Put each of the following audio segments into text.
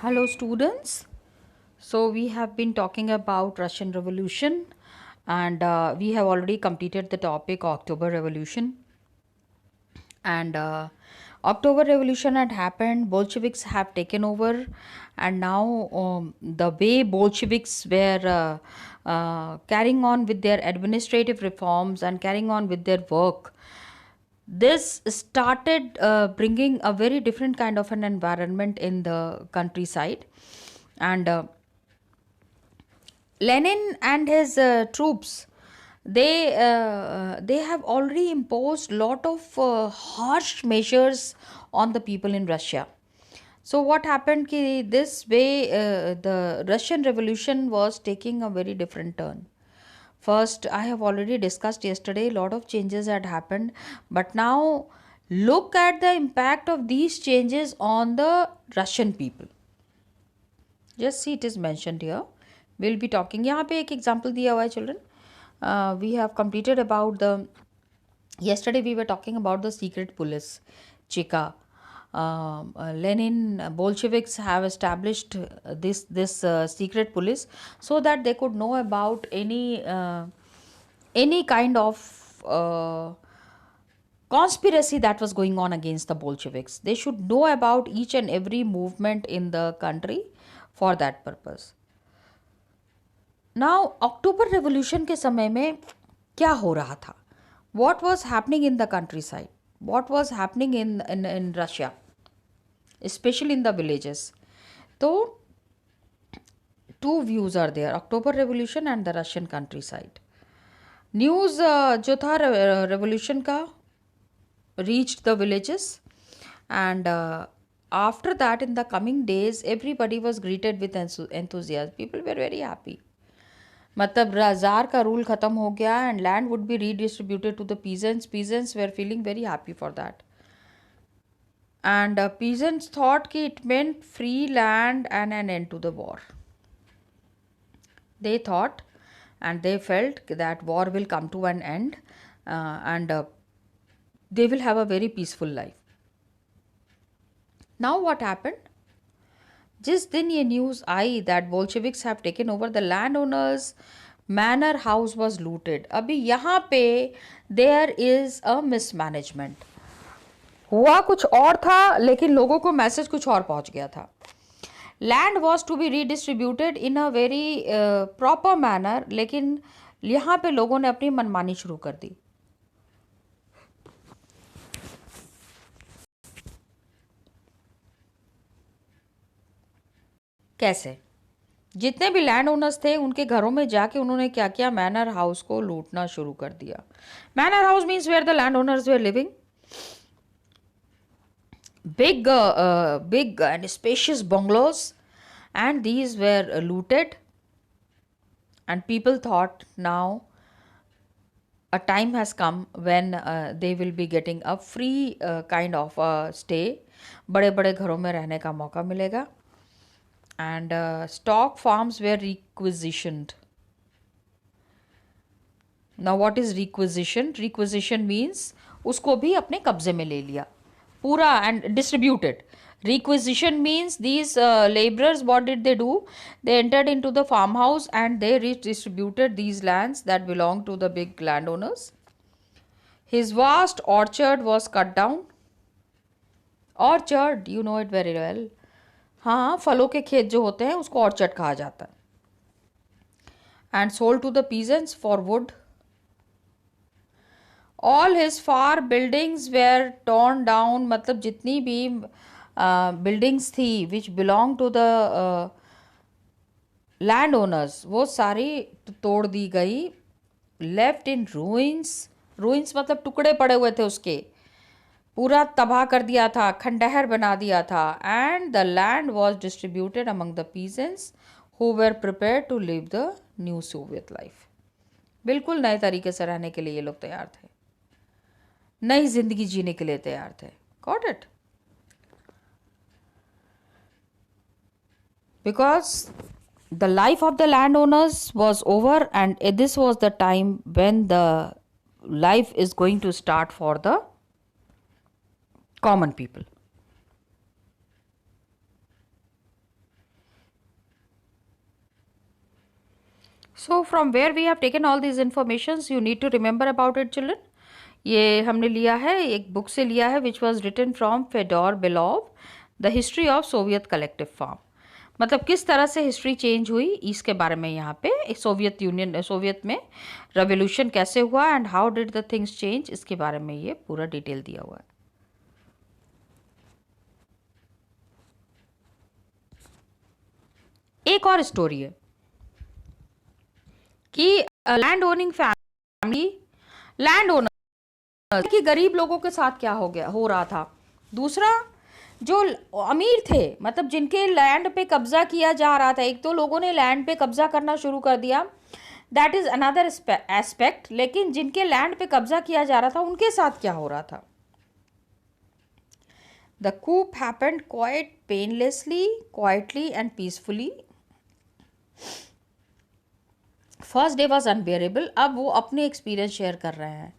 Hello, students. So we have been talking about Russian Revolution, and we have already completed the topic October Revolution. And October Revolution had happened. Bolsheviks have taken over, and now the way Bolsheviks were carrying on with their administrative reforms and carrying on with their work, this started bringing a very different kind of an environment in the countryside. And Lenin and his troops, they have already imposed lot of harsh measures on the people in Russia. So what happened ki this way the Russian Revolution was taking a very different turn. First, I have already discussed yesterday, a lot of changes had happened, but now look at the impact of these changes on the Russian people. Just see, it is mentioned here. We'll be talking. यहाँ पे एक example दिया हुआ है children. We have completed about the. Yesterday we were talking about the secret police, Cheka. Lenin, Bolsheviks have established this secret police so that they could know about any kind of conspiracy that was going on against the Bolsheviks. They should know about each and every movement in the country for that purpose. Now October revolution के समय में क्या हो रहा था? What was happening in the countryside? What was happening in Russia, especially in the villages? तो two views are there, October revolution and the Russian countryside. News जो था रेवोल्यूशन का reached the villages, and after that in the coming days everybody was greeted with enthusiasm. People were very happy. मतलब tsar का rule ख़त्म हो गया and land would be redistributed to the peasants. Peasants were feeling very happy for that, and peasants thought कि it meant free land and an end to the war. They thought and they felt that war will come to an end, and they will have a very peaceful life. Now what happened? जिस दिन ये news I that Bolsheviks have taken over the land owners, manor house was looted. अभी यहाँ पे there is a mismanagement. हुआ कुछ और था लेकिन लोगों को मैसेज कुछ और पहुँच गया था. Land was to be redistributed in a very proper manner, लेकिन यहाँ पे लोगों ने अपनी मनमानी शुरू कर दी. कैसे? जितने भी लैंड ओनर्स थे उनके घरों में जाके उन्होंने क्या किया? मैनर हाउस को लूटना शुरू कर दिया. Manor house means where the land owners were living. Big and spacious bungalows, and these were looted, and people thought now a time has come when they will be getting a free kind of stay. बड़े बड़े घरों में रहने का मौका मिलेगा. And stock farms were requisitioned. Now what is requisition? Requisition means उसको भी अपने कब्जे में ले लिया पूरा and distributed. Requisition means these laborers, what did they do? They entered into the farmhouse and they redistributed these lands that belonged to the big landowners. His vast orchard was cut down. Orchard, you know it very well. हाँ, फलों के खेत जो होते हैं उसको orchard कहा जाता है. And sold to the peasants for wood. All his farm buildings were torn down. मतलब जितनी भी बिल्डिंग्स थी which belong to the land owners वो सारी तोड़ दी गई. Left in ruins. रूइंस मतलब टुकड़े पड़े हुए थे उसके, पूरा तबाह कर दिया था, खंडहर बना दिया था. And the land was distributed among the peasants who were prepare to live the new Soviet life. बिल्कुल नए तरीके से रहने के लिए ये लोग तैयार थे, नई जिंदगी जीने के लिए तैयार थे. Got it? Because the life of the land owners was over and this was the time when the life is going to start for the common people. So from where we have taken all these informations, you need to remember about it, children. ये हमने लिया है, एक book से लिया है, which was written from Fedor Belov, The History of Soviet Collective Farm. मतलब किस तरह से हिस्ट्री चेंज हुई इसके बारे में यहाँ पे, सोवियत में रेवोल्यूशन कैसे हुआ and how did the things change, इसके बारे में ये पूरा डिटेल दिया हुआ है. एक और स्टोरी है कि land owning family, land owner कि गरीब लोगों के साथ क्या हो रहा था. दूसरा, जो अमीर थे, मतलब जिनके लैंड पे कब्जा किया जा रहा था, एक तो लोगों ने लैंड पे कब्जा करना शुरू कर दिया, दैट इज अनदर एस्पेक्ट. लेकिन जिनके लैंड पे कब्जा किया जा रहा था उनके साथ क्या हो रहा था. The coup happened quite painlessly, quietly and peacefully. First day was unbearable. अब वो अपने एक्सपीरियंस शेयर कर रहे हैं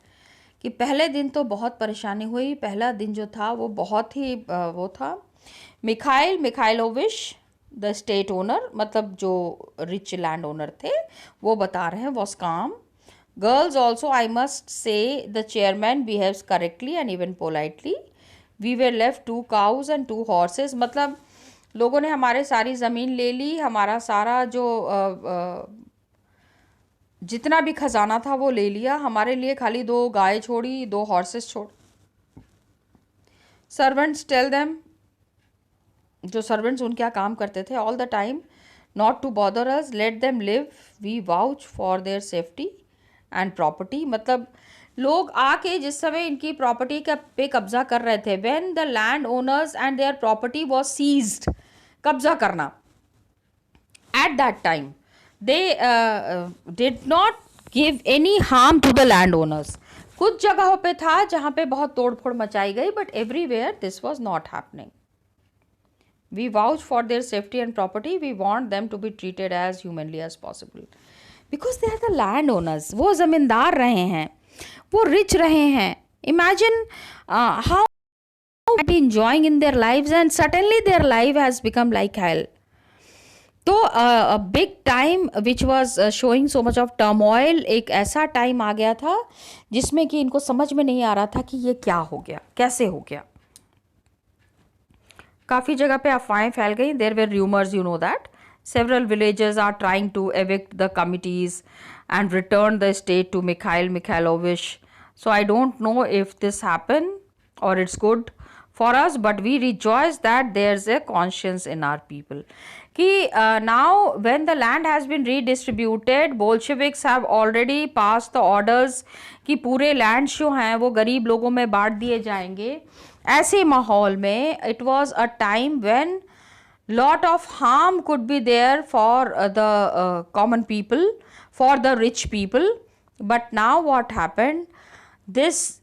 कि पहले दिन तो बहुत परेशानी हुई. पहला दिन जो था वो बहुत ही वो था. Mikhail Mikhailovich, the state owner, मतलब जो रिच लैंड ओनर थे, वो बता रहे हैं वॉज काम. Girls also, I must say, the chairman behaves correctly and even politely. We were left 2 cows and 2 horses. मतलब लोगों ने हमारे सारी ज़मीन ले ली, हमारा सारा जो जितना भी खजाना था वो ले लिया, हमारे लिए खाली 2 गाय छोड़ी, 2 हॉर्सेस छोड़. सर्वेंट्स टेल देम, जो सर्वेंट्स उनके यहाँ काम करते थे, all the time not to bother us, let them live, we vouch for their safety and property. मतलब लोग आके जिस समय इनकी प्रॉपर्टी पे कब्जा कर रहे थे, when the land owners and their property was seized, कब्जा करना, at that time they did not give any harm to the landowners. कुछ जगहों पे था जहाँ पे बहुत तोड़फोड़ मचाई गई, but everywhere this was not happening. We vouch for their safety and property. We want them to be treated as humanly as possible. Because they are the landowners. वो ज़मींदार रहे हैं, वो rich रहे हैं. Imagine how they are enjoying in their lives, and suddenly their life has become like hell. तो big time which was showing so much of turmoil, एक ऐसा टाइम आ गया था जिसमें कि इनको समझ में नहीं आ रहा था कि ये क्या हो गया, कैसे हो गया. काफ़ी जगह पे अफवाहें फैल गई. There were rumours, you know that several villages are trying to evict the committees and return the estate to Mikhail Mikhailovich. So I don't know if this happened or it's good for us, but we rejoice that there's a conscience in our people. कि now when the land has been redistributed, Bolsheviks have already passed the orders कि पूरे lands जो हैं वो गरीब लोगों में बांट दिए जाएंगे. ऐसे माहौल में it was a time when lot of harm could be there for the common people, for the rich people. But now what happened, this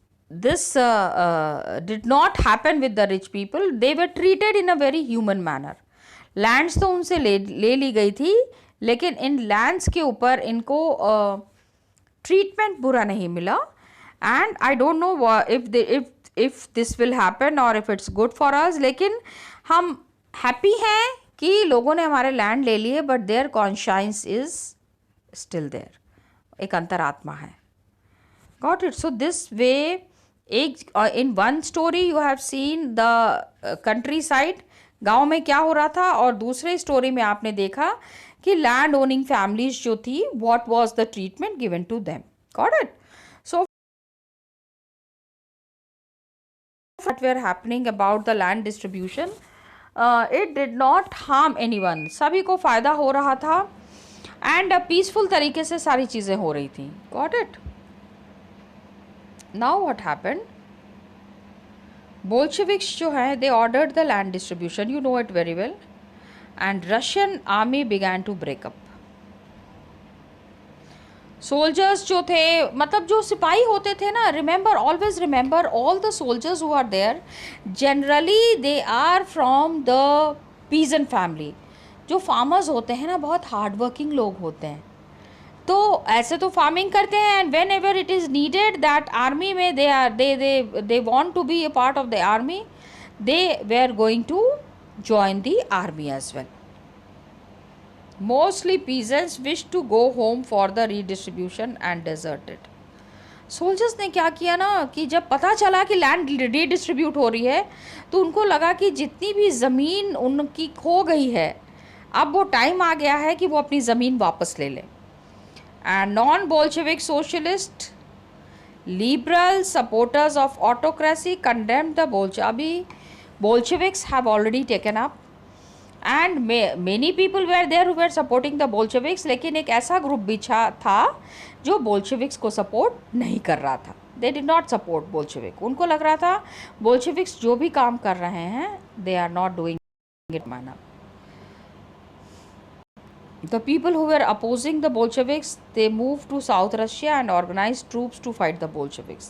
did not happen with the rich people. They were treated in a very human manner. Lands तो उनसे ले ली गई थी, लेकिन इन lands के ऊपर इनको treatment बुरा नहीं मिला. And I don't know if this will happen or if it's good for us. लेकिन हम हैप्पी हैं कि लोगों ने हमारे लैंड ले लिए, but there conscience is still there. एक अंतरात्मा है. Got it. So this way, एक in one story you have seen the countryside, गांव में क्या हो रहा था, और दूसरे स्टोरी में आपने देखा कि लैंड ओनिंग फैमिलीज जो थी, what was the treatment given to them. Got it. So what we are happening about the land distribution, it did not harm anyone. सभी को फायदा हो रहा था एंड पीसफुल तरीके से सारी चीजें हो रही थी. Got it. Now what happened, Bolsheviks जो हैं, they ordered the land distribution, you know it very well, and Russian army began to break up. Soldiers जो थे, मतलब जो सिपाही होते थे ना, remember, always remember, all the soldiers who are there, generally they are from the peasant family. जो farmers होते हैं ना, बहुत hard working लोग होते हैं. तो ऐसे तो फार्मिंग करते हैं, and whenever it is needed that army में they want to be a part of the army, they वे are going to join the army as well. Mostly peasants wished to go home for the redistribution and deserted. Soldiers ने क्या किया ना कि जब पता चला कि लैंड रीडिस्ट्रीब्यूट हो रही है तो उनको लगा कि जितनी भी ज़मीन उनकी खो गई है अब वो टाइम आ गया है कि वो अपनी ज़मीन वापस ले लें. And non Bolshevik socialist liberal supporters of autocracy condemned the Bolsheviks have already taken up and many people were there who were supporting the Bolsheviks. लेकिन एक ऐसा ग्रुप भी था जो बोल्शेविक्स को सपोर्ट नहीं कर रहा था. They did not support Bolshevik. उनको लग रहा था बोल्शेविक्स जो भी काम कर रहे हैं they are not doing it manner. The people who were opposing the Bolsheviks, they moved to South Russia and organized troops to fight the Bolsheviks.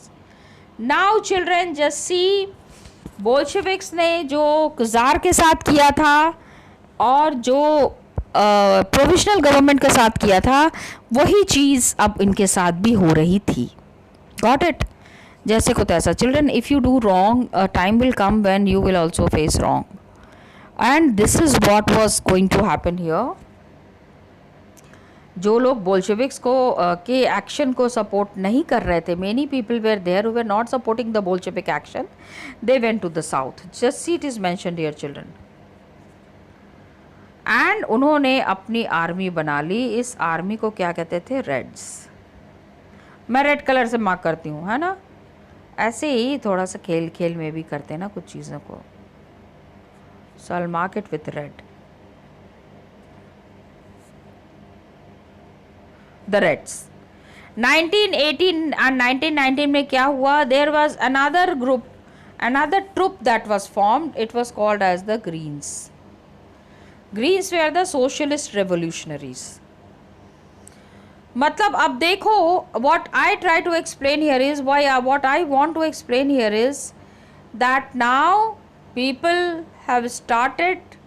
Now children just see Bolsheviks ने जो jar के साथ किया था और जो provisional government के साथ किया था वही चीज़ अब इनके साथ भी हो रही थी. Got it? जैसे को तैसा. Children, if you do wrong, a time will come when you will also face wrong. And this is what was going to happen here. जो लोग बोल्शेविक्स को के एक्शन को सपोर्ट नहीं कर रहे थे, many people were there who were not supporting the Bolshevik action, they went to the south. Just see it is mentioned here children. And उन्होंने अपनी आर्मी बना ली. इस आर्मी को क्या कहते थे? रेड्स. मैं रेड कलर से मार्क करती हूँ, है ना. ऐसे ही थोड़ा सा खेल खेल में भी करते हैं ना कुछ चीज़ों को. So I will mark it with red. The Reds. 1918 and 1919 में क्या हुआ? There was another group, another troop that was formed. It was called as the Greens. Greens were the socialist revolutionaries. मतलब अब देखो, what I try to explain here is what I want to explain here is that now people have started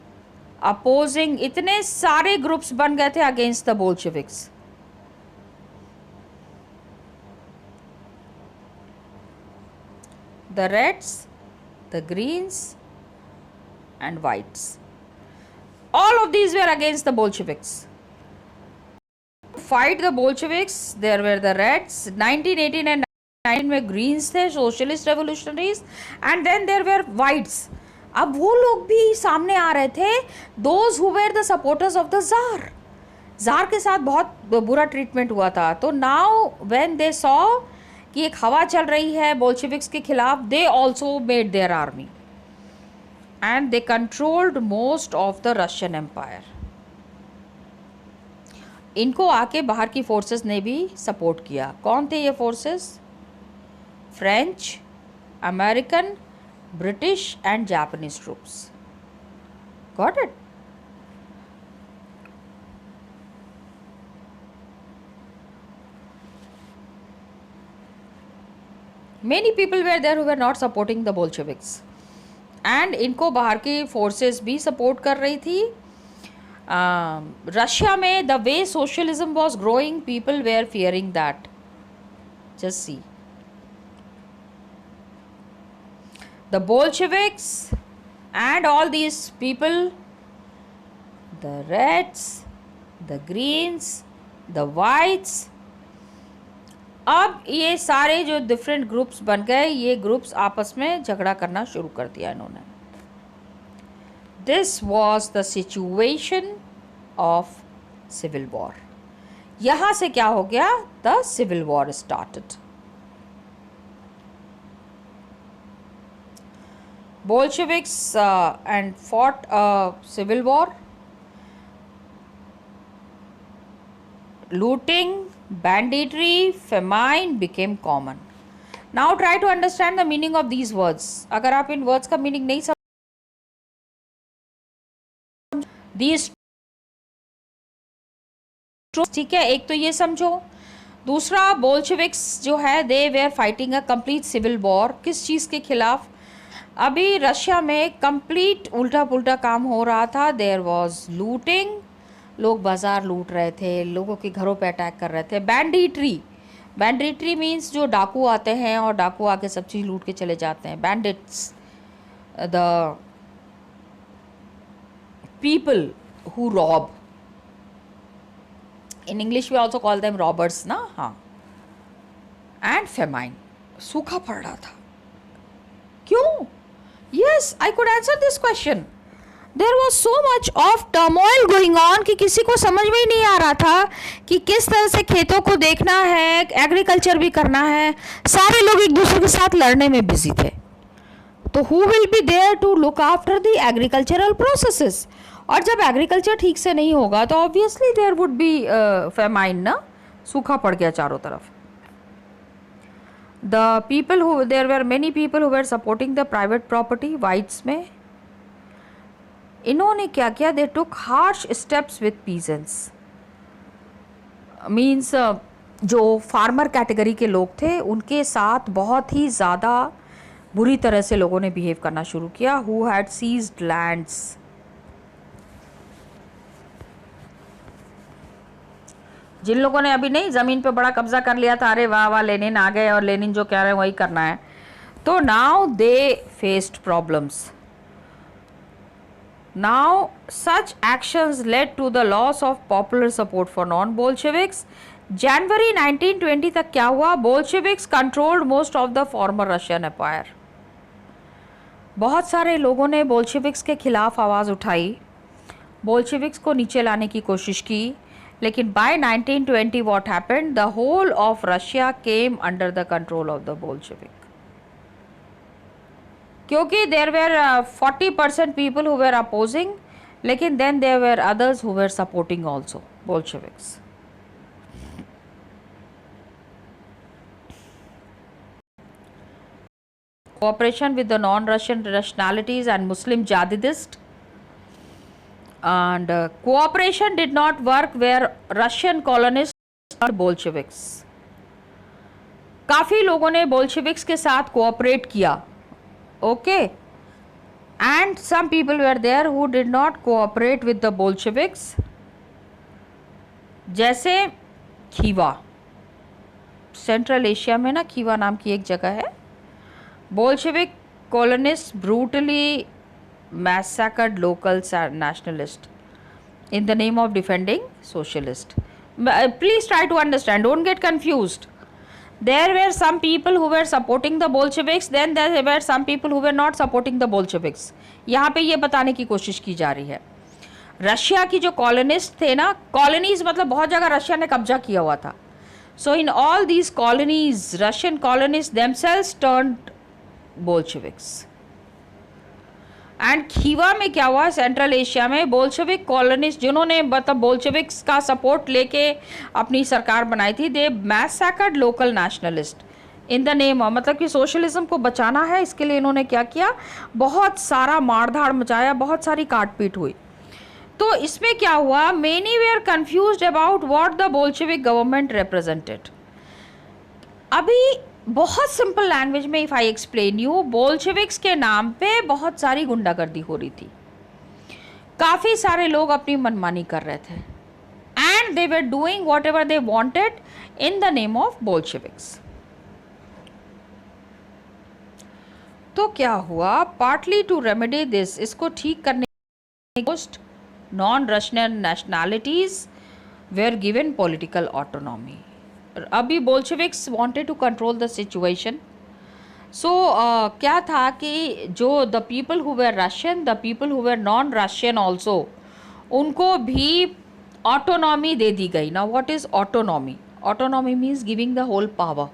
opposing. इतने सारे groups बन गए थे against the Bolsheviks. The Reds, the Greens and Whites. All of these were against the Bolsheviks. To fight the Bolsheviks, there were the Reds. 1918 and 1919 में Greens थे, Socialist Revolutionaries, and then there were Whites. अब वो लोग भी सामने आ रहे थे. Those who were the supporters of the Tsar. Jar के साथ बहुत बुरा ट्रीटमेंट हुआ था. तो now when they saw कि एक हवा चल रही है बोल्शेविक्स के खिलाफ, they also made their army and they controlled most of the Russian empire. इनको आके बाहर की फोर्सेस ने भी सपोर्ट किया. कौन थे ये forces? French, American, British and Japanese troops. Got it? Many people were there who were not supporting the Bolsheviks. And इनको बाहर की forces भी support कर रही थी. रशिया में the way socialism was growing, people were fearing that. Just see. The Bolsheviks and all these people, the Reds, the Greens, the Whites, अब ये सारे जो डिफरेंट ग्रुप्स बन गए, ये ग्रुप्स आपस में झगड़ा करना शुरू कर दिया इन्होंने. This was the situation of civil war. यहाँ से क्या हो गया? The civil war started. Bolsheviks and fought a civil war. Looting, banditry, famine became common. Now try to understand the meaning of these words. अगर आप इन words का meaning नहीं समझ, these ठीक है, एक तो ये समझो. दूसरा, बोल्शेविक्स जो है they were fighting a complete civil war. किस चीज़ के खिलाफ? अभी रशिया में कंप्लीट उल्टा पुल्टा काम हो रहा था. देयर वॉज लूटिंग, लोग बाज़ार लूट रहे थे, लोगों के घरों पे अटैक कर रहे थे. बैंडिट्री, बैंडिट्री मीन्स जो डाकू आते हैं और डाकू आके सब चीज़ लूट के चले जाते हैं. Bandits, the people who rob. In English we also call them robbers ना, हाँ. एंड फेमाइन, सूखा पड़ रहा था. क्यों? Yes, I could answer this question. There was so much of turmoil going on कि किसी को समझ में ही नहीं आ रहा था कि किस तरह से खेतों को देखना है, एग्रीकल्चर भी करना है. सारे लोग एक दूसरे के साथ लड़ने में बिजी थे. तो who will be there to look after the agricultural processes? और जब एग्रीकल्चर ठीक से नहीं होगा तो obviously there would be famine ना, सूखा पड़ गया चारों तरफ. The people who, there were many people who were supporting the private property. Whites में इन्होंने क्या किया? They took harsh steps with peasants. Means जो फार्मर कैटेगरी के लोग थे उनके साथ बहुत ही ज़्यादा बुरी तरह से लोगों ने बिहेव करना शुरू किया. Who had seized lands. जिन लोगों ने अभी नहीं ज़मीन पे बड़ा कब्जा कर लिया था, अरे वाह वाह लेनिन आ गए और लेनिन जो कह रहे हैं वही करना है. तो now they faced problems. Now, such actions led to the loss of popular support for non-Bolsheviks. जनवरी 1920 तक क्या हुआ? Bolsheviks controlled most of the former Russian Empire. बहुत सारे लोगों ने बोल्शेविक्स के खिलाफ आवाज़ उठाई, बोल्शेविक्स को नीचे लाने की कोशिश की, लेकिन by 1920 what happened? The whole of Russia came under the control of the Bolshevik. क्योंकि there were 40% people who were opposing, लेकिन then there were others who were supporting also Bolsheviks. Cooperation with the non-Russian nationalities and Muslim jihadists, and cooperation did not work where Russian colonists और Bolsheviks. काफ़ी लोगों ने Bolsheviks के साथ cooperate किया. Okay, and some people were there who did not cooperate with the Bolsheviks. जैसे Khiva, central Asia में ना खीवा नाम की एक जगह है. Bolshevik colonists brutally massacred local nationalists in the name of defending socialist. Please try to understand, don't get confused. There were some people who were supporting the Bolsheviks, then there were some people who were not supporting the Bolsheviks. यहाँ पे ये बताने की कोशिश की जा रही है. रशिया की जो कॉलोनिस्ट थे ना, कॉलोनीज मतलब बहुत जगह रशिया ने कब्जा किया हुआ था. So in all these colonies, Russian colonists themselves turned Bolsheviks. And Khiva में क्या हुआ? सेंट्रल एशिया में बोल्शेविक कॉलोनिस्ट जिन्होंने मतलब बोल्शेविक्स का सपोर्ट लेके अपनी सरकार बनाई थी, they massacred local nationalist in the name of, मतलब कि सोशलिज्म को बचाना है, इसके लिए इन्होंने क्या किया? बहुत सारा मारधाड़ मचाया, बहुत सारी काटपीट हुई. तो इसमें क्या हुआ? Many were confused about what the Bolshevik government represented. अभी बहुत सिंपल लैंग्वेज में if I explain you, Bolsheviks के नाम पे बहुत सारी गुंडागर्दी हो रही थी. काफ़ी सारे लोग अपनी मनमानी कर रहे थे and they were doing what ever they wanted in the name of Bolsheviks. तो क्या हुआ? पार्टली टू रेमेडी दिस, इसको ठीक करने most non Russian nationalities were given political autonomy. अभी Bolsheviks wanted to control the situation. So क्या था कि जो the people who were Russian, the people who were non Russian also, उनको भी ऑटोनॉमी दे दी गई. ना what is autonomy? Autonomy means giving the whole power.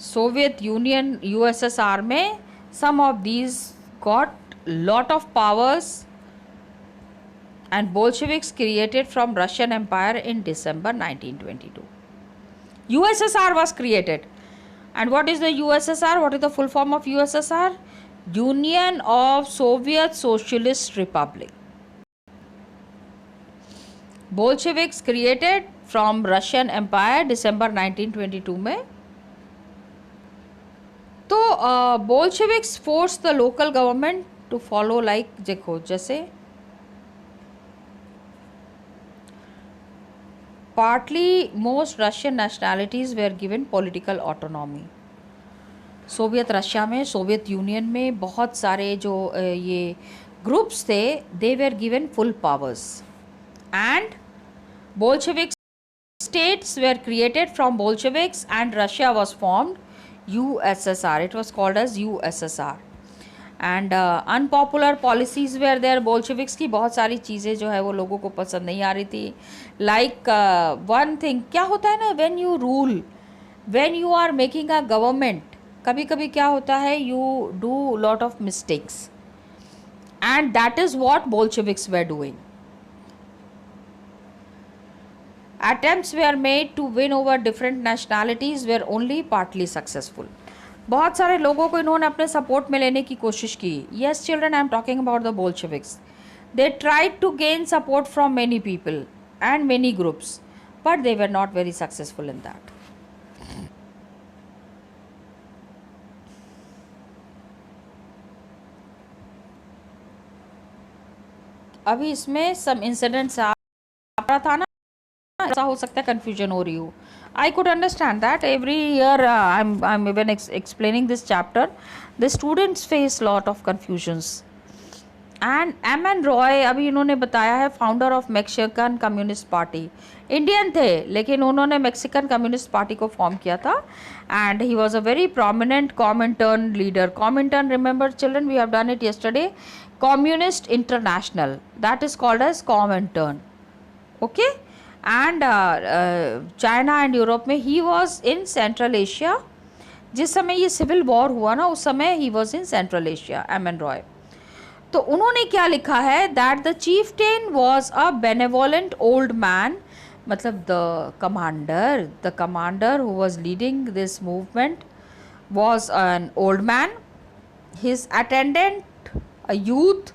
Soviet Union USSR में some of these got lot of powers and Bolsheviks created from Russian Empire in December 1922. USSR was created. And what is the USSR? What is the full form of USSR? Union of Soviet Socialist Republic. Bolsheviks created from Russian Empire December 1922 में. तो Bolsheviks forced the local government to follow like देखो जैसे Partly, most Russian nationalities were given political autonomy. Soviet Russia में, Soviet union में बहुत सारे जो ये ग्रुप्स थे, they were given full powers. And Bolshevik states were created from Bolsheviks and Russia was formed, USSR. It was called as USSR. And unpopular policies were there. Bolsheviks की बहुत सारी चीज़ें जो है वो लोगों को पसंद नहीं आ रही थी. लाइक वन थिंग, क्या होता है ना, when you rule, when you are making a government, कभी कभी क्या होता है, you do lot of mistakes, and that is what Bolsheviks were doing. Attempts were made to win over different nationalities were only partly successful. बहुत सारे लोगों को इन्होंने अपने सपोर्ट में लेने की कोशिश की. Yes, children, I am talking about the Bolsheviks. They tried to gain support from many people and many groups, but they were not very successful in that. अभी इसमें some incidents आ रहा था ना, ऐसा हो सकता है कंफ्यूजन हो रही हो. I could understand that. Every year I'm even explaining this chapter. The students face lot of confusions. And M.N. Roy, अभी इन्होंने बताया है, founder of Mexican Communist Party. Indian थे लेकिन उन्होंने मैक्सिकन कम्युनिस्ट पार्टी को फॉर्म किया था. And he was a very prominent Comintern leader. Comintern, remember children, we have done it yesterday. Communist International, that is called as Comintern. Okay. And China and Europe में he was in Central Asia. जिस समय ये civil war हुआ ना, उस समय he was in Central Asia, M.N. Roy. तो उन्होंने क्या लिखा है, that the chieftain was a benevolent old man. मतलब the commander who was leading this movement was an old man. His attendant a youth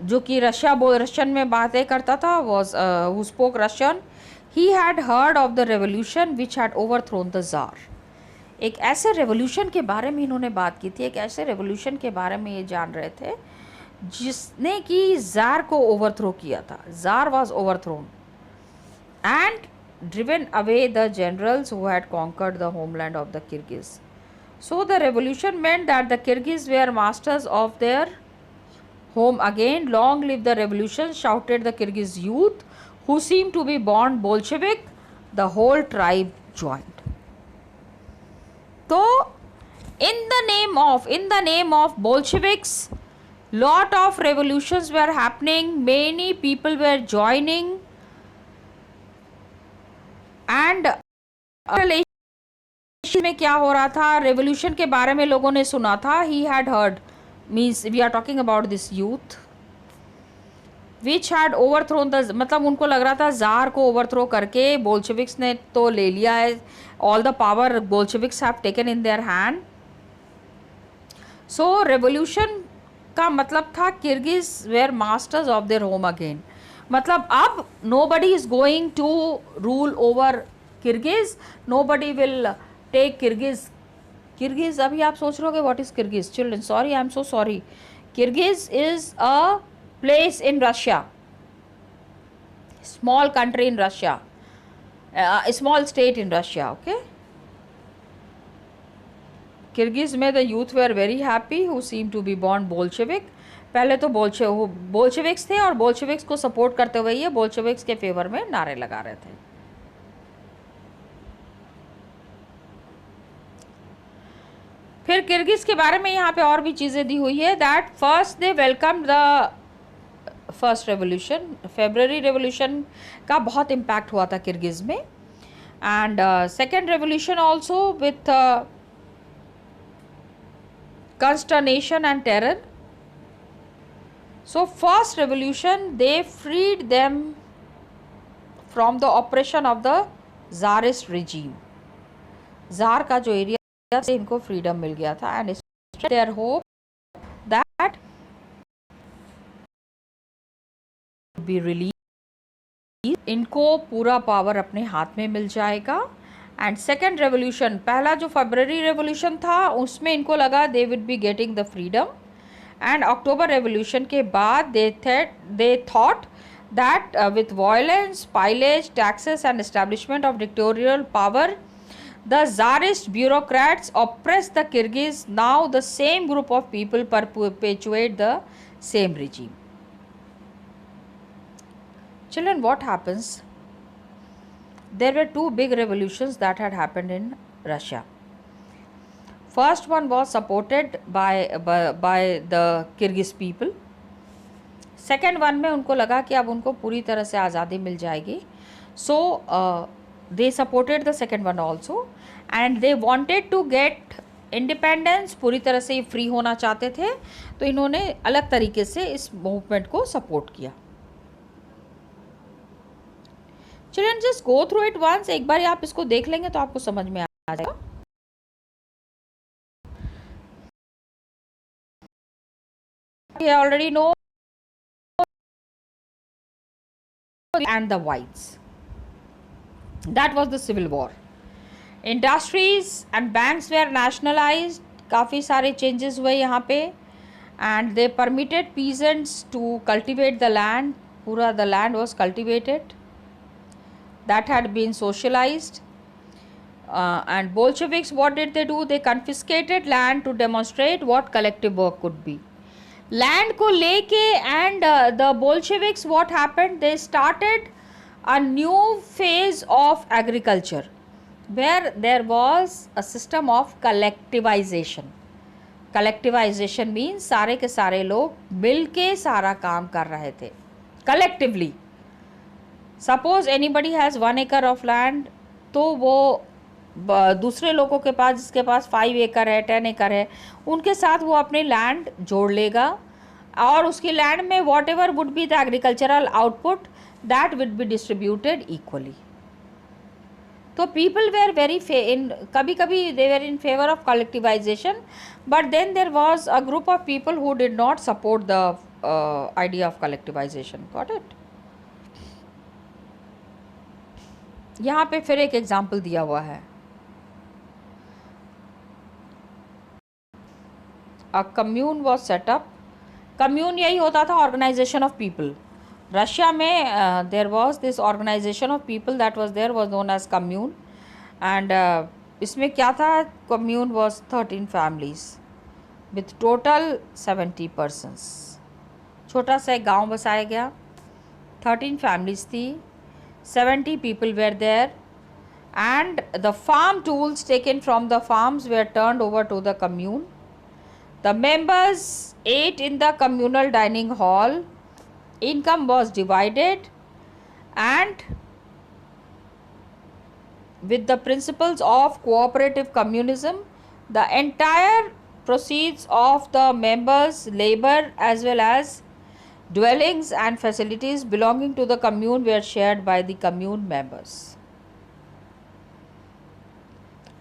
जो कि रशियन में बातें करता था, was who spoke Russian. He had heard of the revolution which had overthrown the czar. एक ऐसे revolution के बारे में इन्होंने बात की थी, एक ऐसे रेवोल्यूशन के बारे में ये जान रहे थे जिसने कि जार को ओवरथ्रो किया था. Czar was overthrown and driven away the generals who had conquered the homeland of the Kirghiz. So the revolution meant that the Kirghiz were masters of their home again. Long live the revolution, shouted the Kyrgyz youth, who seemed to be born Bolshevik. The whole tribe joined. So, in the name of Bolsheviks, lot of revolutions were happening. Many people were joining, and में क्या हो रहा था, revolution के बारे में लोगों ने सुना था. He had heard. Means we are talking about this youth which had overthrown the, मतलब उनको लग रहा था जार को ओवरथ्रो करके बोल्शेविक्स ने तो ले लिया है, all the power Bolsheviks have taken in their hand. So revolution का मतलब था Kirghiz were masters of their home again. मतलब अब nobody is going to rule over Kirghiz, nobody will take Kirghiz. अभी आप सोच रहे हो what is Kirghiz children. Sorry, I am so sorry. Kirghiz is a place in Russia, small country in Russia, small state in Russia. Okay. Kirghiz में the youth were very happy who seem to be born Bolshevik. पहले तो Bolsheviks थे और Bolsheviks को support करते हुए ये Bolsheviks के फेवर में नारे लगा रहे थे. फिर किर्गिज के बारे में यहाँ पे और भी चीज़ें दी हुई है. That first they welcome the first revolution. February revolution का बहुत इम्पैक्ट हुआ था किर्गिज में. And second revolution also with consternation and terror. So first revolution, they freed them from the oppression of the czarist regime. Czar का जो area से इनको freedom मिल गया था. And their hope that be release, इनको पूरा पावर अपने हाथ में मिल जाएगा. एंड सेकेंड रेवोल्यूशन, पहला जो फरवरी रेवोल्यूशन था उसमें इनको लगा they would be getting the freedom. And October revolution के बाद they thought that with violence, pillage, taxes and establishment of dictatorial power, the czarist bureaucrats oppress the Kyrgyz. Now the same group of people perpetuate the same regime. Children, what happens there were two big revolutions that had happened in Russia. First one was supported by the Kyrgyz people. Second one में उनको लगा कि अब उनको पूरी तरह से आज़ादी मिल जाएगी. So they supported the second one also and they wanted to get independence. पूरी तरह से फ्री होना चाहते थे, तो इन्होंने अलग तरीके से इस मूवमेंट को सपोर्ट किया. Children just go through it once. एक बार आप इसको देख लेंगे तो आपको समझ में आ जाएगा. Already know and the whites. That was the civil war. Industries and banks were nationalized. काफ़ी सारे changes हुए यहाँ पे and they permitted peasants to cultivate the land. पूरा the land was cultivated. That had been socialized. And Bolsheviks, what did they do? They confiscated land to demonstrate what collective work could be. Land को लेके and the Bolsheviks what happened, they started a new phase of agriculture where there was a system of collectivization. Collectivization means सारे के सारे लोग मिल के सारा काम कर रहे थे collectively. Suppose anybody has 1 acre of land, तो वो दूसरे लोगों के पास जिसके पास 5 acre है, 10 acre है, उनके साथ वो अपने लैंड जोड़ लेगा और उसकी लैंड में whatever would be the agricultural output that would be distributed equally. तो पीपल वेर वेरी कभी कभी they were in favour of collectivization, but then there was a group of people who did not support the idea of collectivization. Got it. यहाँ पे फिर एक example दिया हुआ है. A commune was set up. Commune यही होता था, ऑर्गेनाइजेशन ऑफ पीपल. रशिया में there was this organisation of people that was there was known as commune. And इसमें क्या था, commune was 13 families with total 70 persons. छोटा सा एक गाँव बसाया गया, 13 फैमिलीज थी, 70 people were there, and the farm tools taken from the farms were turned over to the commune. The members ate in the communal dining hall. Income was divided, and with the principles of cooperative communism, the entire proceeds of the members' labor as well as dwellings and facilities belonging to the commune were shared by the commune members.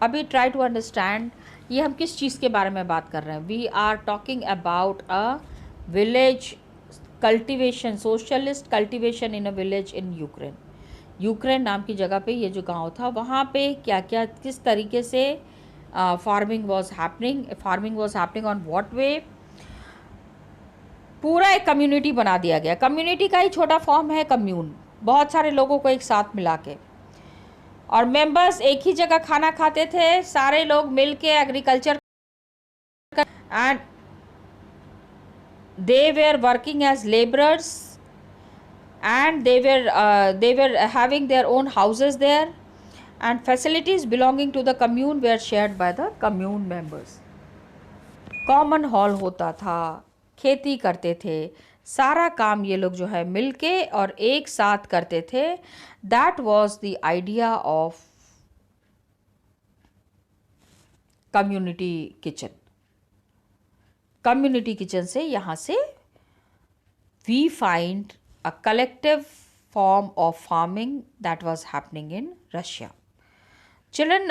अभी try to understand ये हम किस चीज़ के बारे में बात कर रहे हैं. We are talking about a village cultivation, socialist cultivation in a village in Ukraine. Ukraine नाम की जगह पे ये जो गांव था, वहाँ पे क्या क्या किस तरीके से farming was happening on what way. पूरा एक कम्युनिटी बना दिया गया. कम्युनिटी का ही छोटा फॉर्म है कम्यून, बहुत सारे लोगों को एक साथ मिला के. और मेंबर्स एक ही जगह खाना खाते थे, सारे लोग मिल के agriculture, and they were working as labourers and they were having their own houses there, and facilities belonging to the commune were shared by the commune members. Common hall होता था, खेती करते थे, सारा काम ये लोग जो है मिलके और एक साथ करते थे. That was the idea of community kitchen. Community kitchen से यहाँ से we find a collective form of farming that was happening in Russia. Children,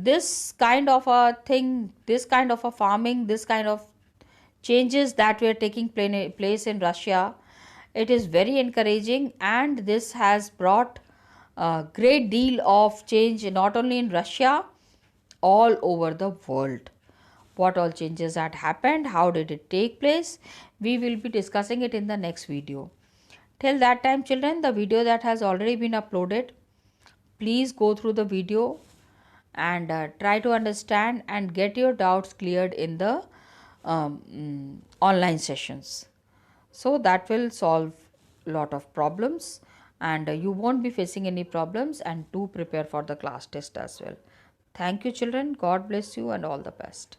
this kind of a thing, this kind of a farming, this kind of changes that were taking place in Russia, it is very encouraging, and this has brought a great deal of change not only in Russia, all over the world. What all changes had happened, how did it take place, we will be discussing it in the next video. Till that time, children, the video that has already been uploaded, please go through the video and try to understand and get your doubts cleared in the online sessions. So that will solve lot of problems, and you won't be facing any problems, and do prepare for the class test as well. Thank you children, god bless you, and all the best.